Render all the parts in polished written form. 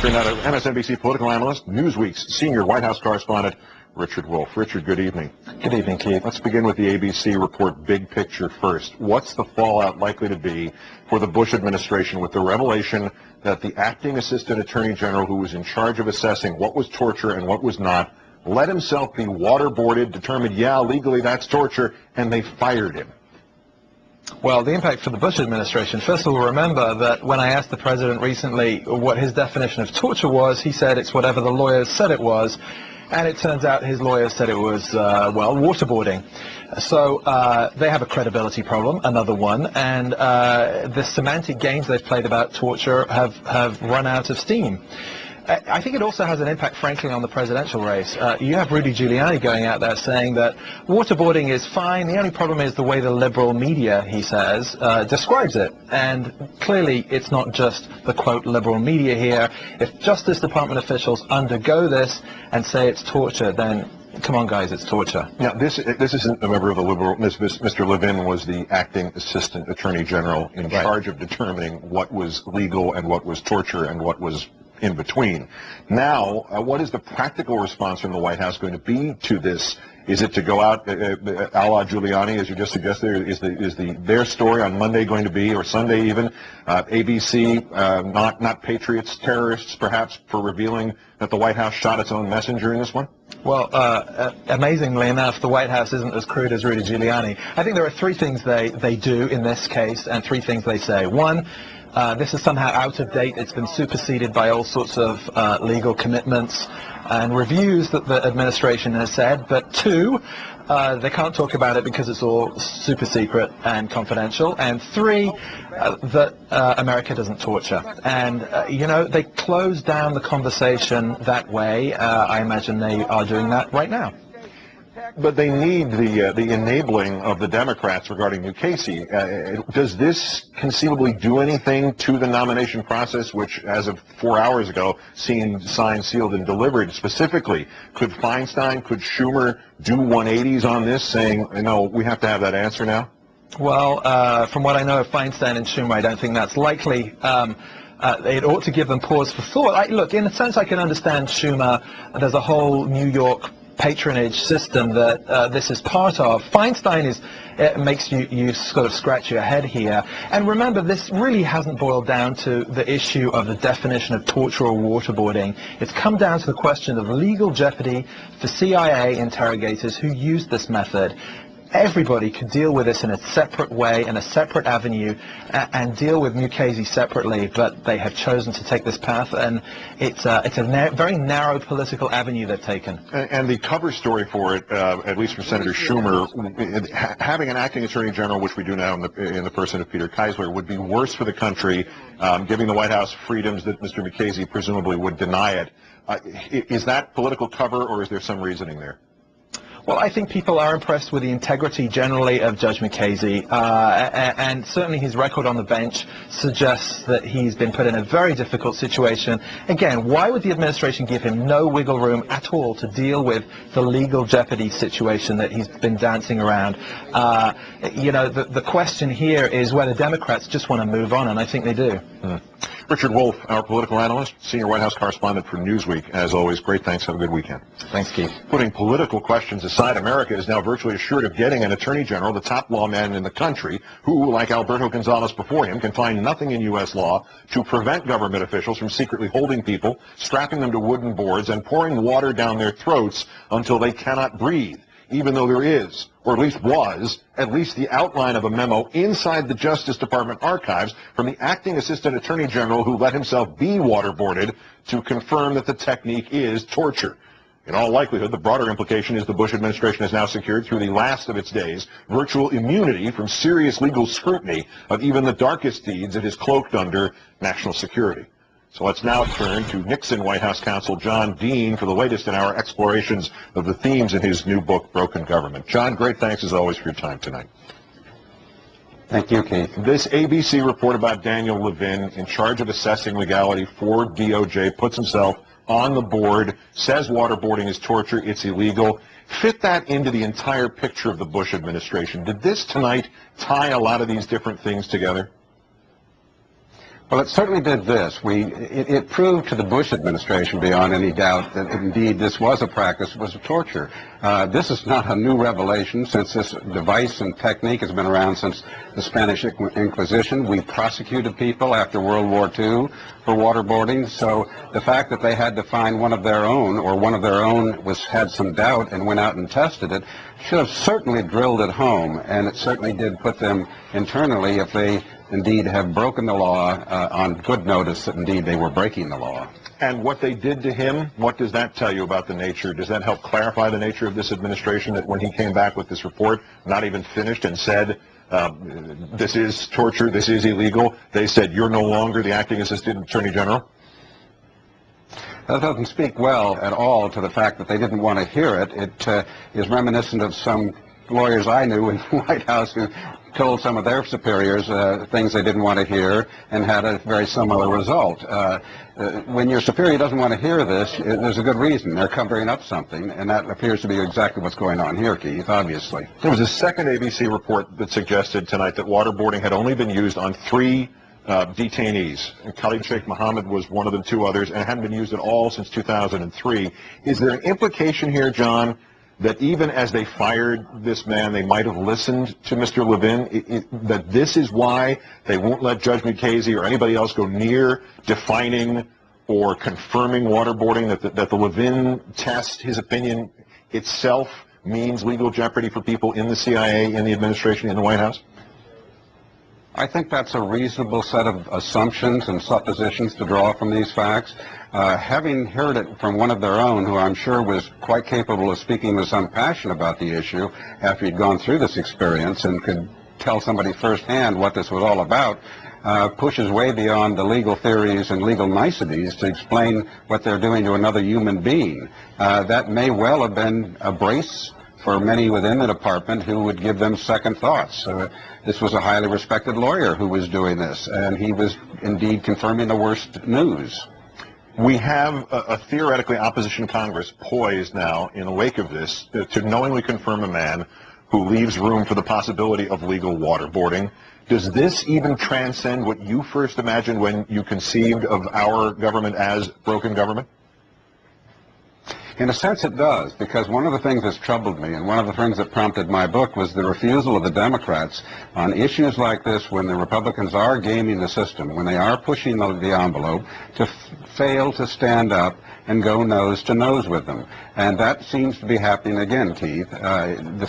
Turn now to MSNBC political analyst, Newsweek's senior White House correspondent, Richard Wolfe. Richard, good evening. Good evening, Keith. Let's begin with the ABC report big picture first. What's the fallout likely to be for the Bush administration with the revelation that the acting assistant attorney general who was in charge of assessing what was torture and what was not let himself be waterboarded, determined, yeah, legally that's torture, and they fired him? Well, the impact for the Bush administration, first of all, remember that when I asked the president recently what his definition of torture was, he said it's whatever the lawyers said it was. And it turns out his lawyers said it was, well, waterboarding. So they have a credibility problem, another one, and the semantic games they've played about torture have run out of steam. I think it also has an impact, frankly, on the presidential race. You have Rudy Giuliani going out there saying that waterboarding is fine. The only problem is the way the liberal media, he says, describes it. And clearly, it's not just the, quote, liberal media here. If Justice Department officials undergo this and say it's torture, then come on, guys, it's torture. Now, this isn't a member of the liberal. Mr. Levin was the acting assistant attorney general in charge of determining what was legal and what was torture and what was in between. Now, what is the practical response from the White House going to be to this? Is it to go out a la Giuliani, as you just suggested? Is their story on Monday going to be, or Sunday even, ABC, not patriots, terrorists, perhaps, for revealing that the White House shot its own messenger in this one? Well, amazingly enough, the White House isn't as crude as Rudy Giuliani. I think there are three things they do in this case, and three things they say. One, this is somehow out of date. It's been superseded by all sorts of legal commitments and reviews that the administration has said. But two, they can't talk about it because it's all super secret and confidential. And three, that America doesn't torture. And, you know, they close down the conversation that way. I imagine they are doing that right now. But they need the enabling of the Democrats regarding Mukasey. Does this conceivably do anything to the nomination process, which, as of 4 hours ago, seemed signed, sealed, and delivered? Specifically, could Feinstein, could Schumer do 180s on this, saying, no, we have to have that answer now? Well, from what I know of Feinstein and Schumer, I don't think that's likely. It ought to give them pause for thought. Look, in a sense, I can understand Schumer. There's a whole New York patronage system that this is part of. Feinstein makes you sort of scratch your head here. And remember, this really hasn't boiled down to the issue of the definition of torture or waterboarding. It's come down to the question of legal jeopardy for CIA interrogators who used this method. Everybody could deal with this in a separate way, in a separate avenue, and deal with Mukasey separately, but they have chosen to take this path, and it's a very narrow political avenue they've taken. And the cover story for it, at least from Senator Schumer, having an acting attorney general, which we do now in the person of Peter Keisler, would be worse for the country, giving the White House freedoms that Mr. Mukasey presumably would deny it. Is that political cover, or is there some reasoning there? Well, I think people are impressed with the integrity generally of Judge Mukasey, and certainly his record on the bench suggests that he's been put in a very difficult situation. Again, why would the administration give him no wiggle room at all to deal with the legal jeopardy situation that he's been dancing around? You know, the question here is whether Democrats just want to move on, and I think they do. Richard Wolfe, our political analyst, senior White House correspondent for Newsweek. As always, great thanks. Have a good weekend. Thanks, Keith. Putting political questions aside, America is now virtually assured of getting an attorney general, the top lawman in the country, who, like Alberto Gonzales before him, can find nothing in U.S. law to prevent government officials from secretly holding people, strapping them to wooden boards, and pouring water down their throats until they cannot breathe, even though there is, or at least was, at least the outline of a memo inside the Justice Department archives from the acting assistant attorney general who let himself be waterboarded to confirm that the technique is torture. In all likelihood, the broader implication is the Bush administration has now secured, through the last of its days, virtual immunity from serious legal scrutiny of even the darkest deeds it is cloaked under national security. So let's now turn to Nixon White House counsel John Dean for the latest in our explorations of the themes in his new book, Broken Government. John, great thanks as always for your time tonight. Thank you, Keith. This ABC report about Daniel Levin, in charge of assessing legality for DOJ, puts himself on the board, says waterboarding is torture, it's illegal. Fit that into the entire picture of the Bush administration. Did this tonight tie a lot of these different things together? Well, it certainly did this. It proved to the Bush administration beyond any doubt that indeed this was a practice, was torture. This is not a new revelation, since this device and technique has been around since the Spanish Inquisition. We prosecuted people after World War II for waterboarding, so the fact that they had to find one of their own, or one of their own had some doubt and went out and tested it, should have certainly drilled it home, and it certainly did put them internally, if they indeed have broken the law, on good notice that indeed they were breaking the law. And what they did to him, what does that tell you about the nature? Does that help clarify the nature of this administration, that when he came back with this report, not even finished, and said, this is torture, this is illegal, they said, you're no longer the acting assistant attorney general? That doesn't speak well at all to the fact that they didn't want to hear it. It is reminiscent of some lawyers I knew in the White House who told some of their superiors things they didn't want to hear and had a very similar result. When your superior doesn't want to hear this, there's a good reason. They're covering up something, and that appears to be exactly what's going on here, Keith, obviously. There was a second ABC report that suggested tonight that waterboarding had only been used on 3 detainees. And Khalid Sheikh Mohammed was one of the 2 others, and it hadn't been used at all since 2003. Is there an implication here, John, that even as they fired this man, they might have listened to Mr. Levin, that this is why they won't let Judge Mukasey or anybody else go near defining or confirming waterboarding, that the Levin test, his opinion itself, means legal jeopardy for people in the CIA, in the administration, in the White House? I think that's a reasonable set of assumptions and suppositions to draw from these facts. Having heard it from one of their own, who I'm sure was quite capable of speaking with some passion about the issue after he'd gone through this experience and could tell somebody firsthand what this was all about, pushes way beyond the legal theories and legal niceties to explain what they're doing to another human being. That may well have been a brace for many within the department who would give them second thoughts. This was a highly respected lawyer who was doing this, and he was indeed confirming the worst news. We have a theoretically opposition Congress poised now in the wake of this to knowingly confirm a man who leaves room for the possibility of legal waterboarding. Does this even transcend what you first imagined when you conceived of our government as broken government? In a sense it does, because one of the things that's troubled me and one of the things that prompted my book was the refusal of the Democrats on issues like this, when the Republicans are gaming the system, when they are pushing the envelope, to fail to stand up and go nose to nose with them. And that seems to be happening again, Keith.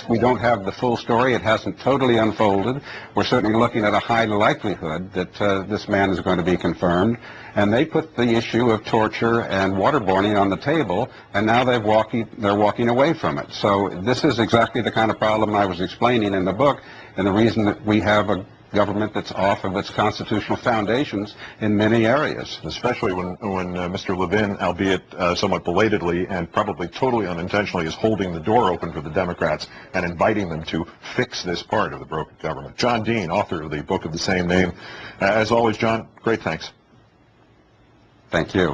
We don't have the full story. It hasn't totally unfolded. We're certainly looking at a high likelihood that this man is going to be confirmed. And they put the issue of torture and waterboarding on the table, and now they're walking away from it. So this is exactly the kind of problem I was explaining in the book, and the reason that we have a government that's off of its constitutional foundations in many areas. Especially when Mr. Levin, albeit somewhat belatedly and probably totally unintentionally, is holding the door open for the Democrats and inviting them to fix this part of the broken government. John Dean, author of the book of the same name. As always, John, great thanks. Thank you.